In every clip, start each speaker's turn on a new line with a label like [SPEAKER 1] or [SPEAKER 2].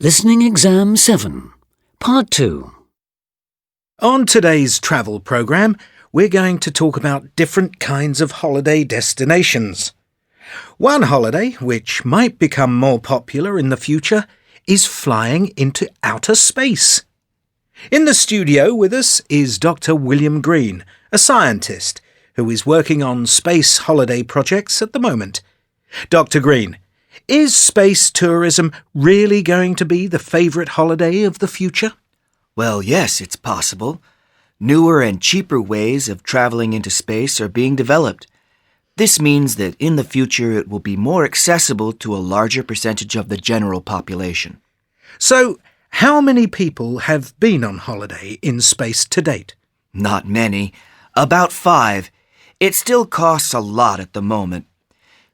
[SPEAKER 1] Listening Exam 7, Part 2.
[SPEAKER 2] On today's travel programme, we're going to talk about different kinds of holiday destinations. One holiday, which might become more popular in the future, is flying into outer space. In the studio with us is Dr. William Green, a scientist who is working on space holiday projects at the moment. Dr. Green, is space tourism really going to be the favourite holiday of the future?
[SPEAKER 3] Well, yes, it's possible. Newer and cheaper ways of traveling into space are being developed. This means that in the future it will be more accessible to a larger percentage of the general population.
[SPEAKER 2] So, how many people have been on holiday in space to date?
[SPEAKER 3] Not many. About 5. It still costs a lot at the moment.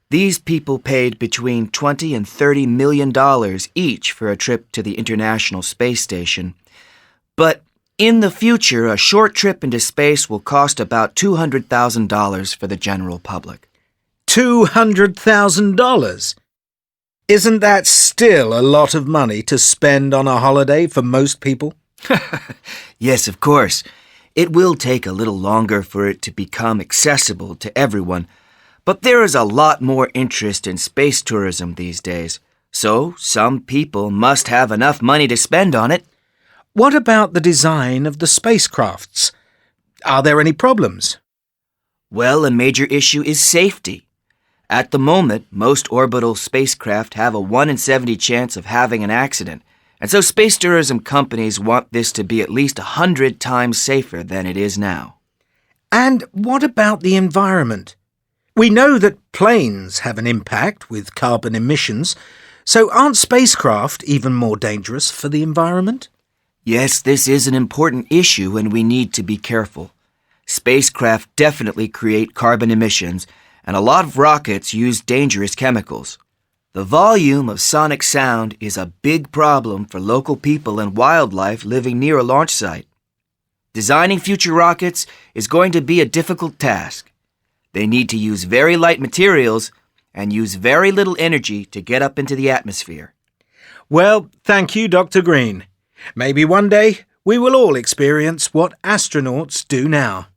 [SPEAKER 3] These people paid between $20 and $30 million each for a trip to the International Space Station. But in the future, a short trip into space will cost about $200,000 for the general public.
[SPEAKER 2] $200,000? Isn't that still a lot of money to spend on a holiday for most people?
[SPEAKER 3] Yes, of course. It will take a little longer for it to become accessible to everyone. But there is a lot more interest in space tourism these days, so some people must have enough money to spend on it.
[SPEAKER 2] What about the design of the spacecrafts? Are there any problems?
[SPEAKER 3] Well, a major issue is safety. At the moment, most orbital spacecraft have a 1 in 70 chance of having an accident, and so space tourism companies want this to be at least 100 times safer than it is now.
[SPEAKER 2] And what about the environment? We know that planes have an impact with carbon emissions, so aren't spacecraft even more dangerous for the environment?
[SPEAKER 3] Yes, this is an important issue and we need to be careful. Spacecraft definitely create carbon emissions, and a lot of rockets use dangerous chemicals. The volume of sonic sound is a big problem for local people and wildlife living near a launch site. Designing future rockets is going to be a difficult task. They need to use very light materials and use very little energy to get up into the atmosphere.
[SPEAKER 2] Well, thank you, Dr. Green. Maybe one day we will all experience what astronauts do now.